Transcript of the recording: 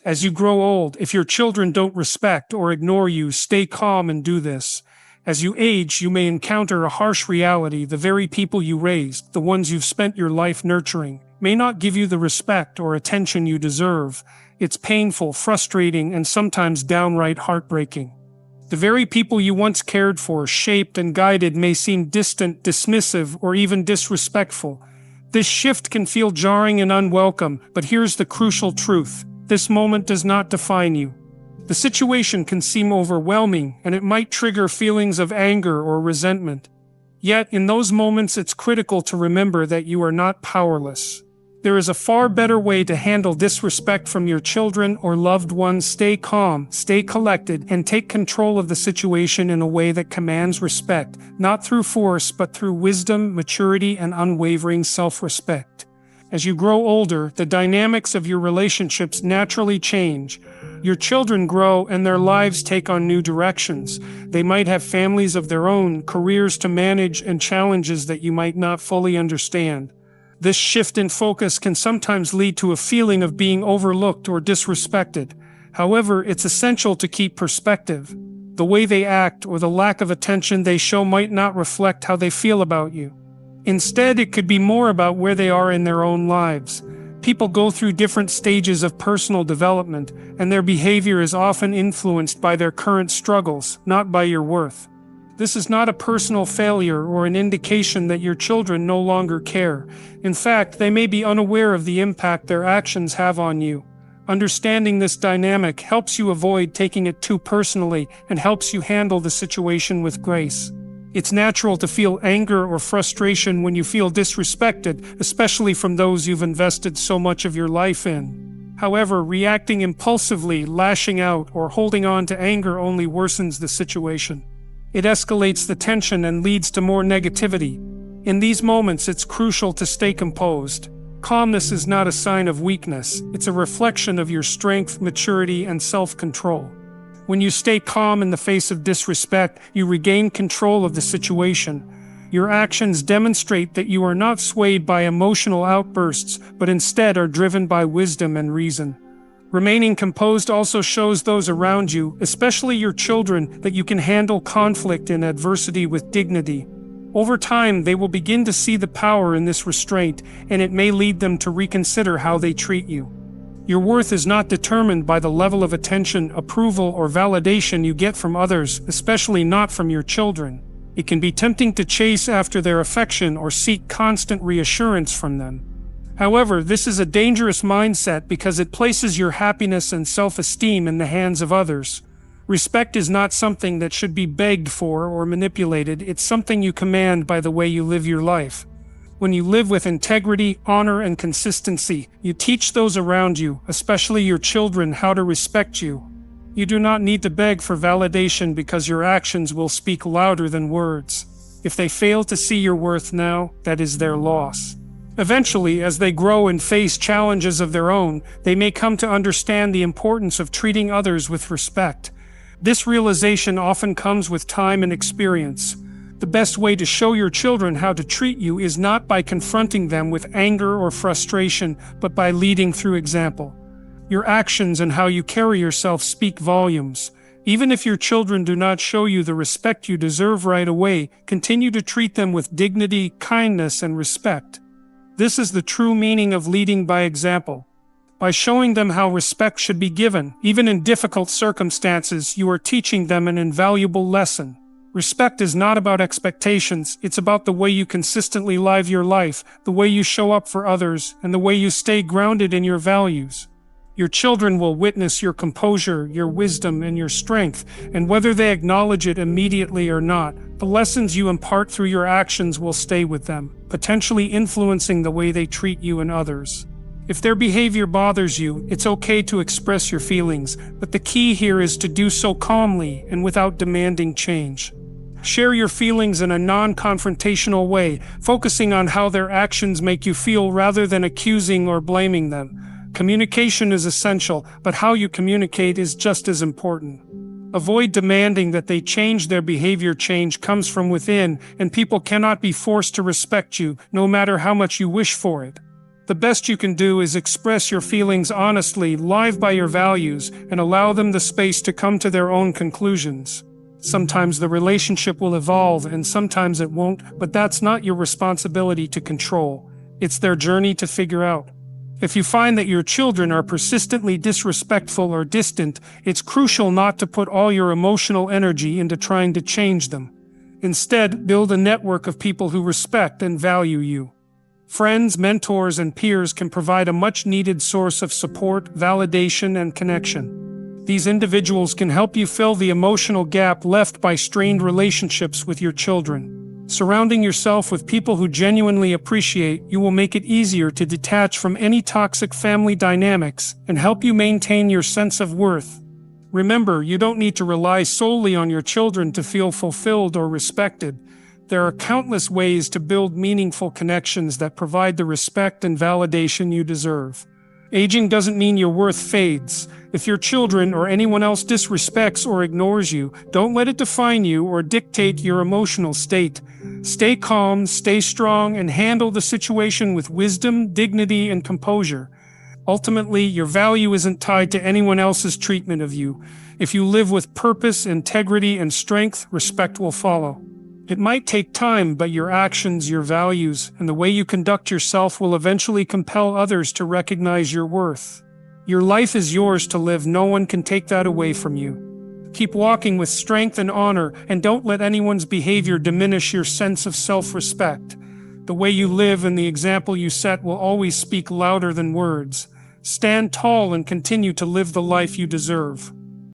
As you grow old, if your children don't respect or ignore you, stay calm and do this. As you age, you may encounter a harsh reality. The very people you raised, the ones you've spent your life nurturing, may not give you the respect or attention you deserve. It's painful, frustrating, and sometimes downright heartbreaking. The very people you once cared for, shaped, and guided may seem distant, dismissive, or even disrespectful. This shift can feel jarring and unwelcome, but here's the crucial truth. This moment does not define you. The situation can seem overwhelming, and it might trigger feelings of anger or resentment. Yet, in those moments, it's critical to remember that you are not powerless. There is a far better way to handle disrespect from your children or loved ones. Stay calm, stay collected, and take control of the situation in a way that commands respect, not through force, but through wisdom, maturity, and unwavering self-respect. As you grow older, the dynamics of your relationships naturally change. Your children grow and their lives take on new directions. They might have families of their own, careers to manage, and challenges that you might not fully understand. This shift in focus can sometimes lead to a feeling of being overlooked or disrespected. However, it's essential to keep perspective. The way they act or the lack of attention they show might not reflect how they feel about you. Instead, it could be more about where they are in their own lives. People go through different stages of personal development, and their behavior is often influenced by their current struggles, not by your worth. This is not a personal failure or an indication that your children no longer care. In fact, they may be unaware of the impact their actions have on you. Understanding this dynamic helps you avoid taking it too personally and helps you handle the situation with grace. It's natural to feel anger or frustration when you feel disrespected, especially from those you've invested so much of your life in. However, reacting impulsively, lashing out, or holding on to anger only worsens the situation. It escalates the tension and leads to more negativity. In these moments, it's crucial to stay composed. Calmness is not a sign of weakness. It's a reflection of your strength, maturity, and self-control. When you stay calm in the face of disrespect, you regain control of the situation. Your actions demonstrate that you are not swayed by emotional outbursts, but instead are driven by wisdom and reason. Remaining composed also shows those around you, especially your children, that you can handle conflict and adversity with dignity. Over time, they will begin to see the power in this restraint, and it may lead them to reconsider how they treat you. Your worth is not determined by the level of attention, approval, or validation you get from others, especially not from your children. It can be tempting to chase after their affection or seek constant reassurance from them. However, this is a dangerous mindset because it places your happiness and self-esteem in the hands of others. Respect is not something that should be begged for or manipulated. It's something you command by the way you live your life. When you live with integrity, honor, and consistency, you teach those around you, especially your children, how to respect you. You do not need to beg for validation because your actions will speak louder than words. If they fail to see your worth now, that is their loss. Eventually, as they grow and face challenges of their own, they may come to understand the importance of treating others with respect. This realization often comes with time and experience. The best way to show your children how to treat you is not by confronting them with anger or frustration, but by leading through example. Your actions and how you carry yourself speak volumes. Even if your children do not show you the respect you deserve right away, continue to treat them with dignity, kindness, and respect. This is the true meaning of leading by example. By showing them how respect should be given, even in difficult circumstances, you are teaching them an invaluable lesson. Respect is not about expectations, it's about the way you consistently live your life, the way you show up for others, and the way you stay grounded in your values. Your children will witness your composure, your wisdom, and your strength, and whether they acknowledge it immediately or not, the lessons you impart through your actions will stay with them, potentially influencing the way they treat you and others. If their behavior bothers you, it's okay to express your feelings, but the key here is to do so calmly and without demanding change. Share your feelings in a non-confrontational way, focusing on how their actions make you feel rather than accusing or blaming them. Communication is essential, but how you communicate is just as important. Avoid demanding that they change their behavior. Change comes from within, and people cannot be forced to respect you, no matter how much you wish for it. The best you can do is express your feelings honestly, live by your values, and allow them the space to come to their own conclusions. Sometimes the relationship will evolve and sometimes it won't, but that's not your responsibility to control. It's their journey to figure out. If you find that your children are persistently disrespectful or distant, it's crucial not to put all your emotional energy into trying to change them. Instead, build a network of people who respect and value you. Friends, mentors, and peers can provide a much-needed source of support, validation, and connection. These individuals can help you fill the emotional gap left by strained relationships with your children. Surrounding yourself with people who genuinely appreciate you will make it easier to detach from any toxic family dynamics and help you maintain your sense of worth. Remember, you don't need to rely solely on your children to feel fulfilled or respected. There are countless ways to build meaningful connections that provide the respect and validation you deserve. Aging doesn't mean your worth fades. If your children or anyone else disrespects or ignores you, don't let it define you or dictate your emotional state. Stay calm, stay strong, and handle the situation with wisdom, dignity, and composure. Ultimately, your value isn't tied to anyone else's treatment of you. If you live with purpose, integrity, and strength, respect will follow. It might take time, but your actions, your values, and the way you conduct yourself will eventually compel others to recognize your worth. Your life is yours to live. No one can take that away from you. Keep walking with strength and honor, and don't let anyone's behavior diminish your sense of self-respect. The way you live and the example you set will always speak louder than words. Stand tall and continue to live the life you deserve.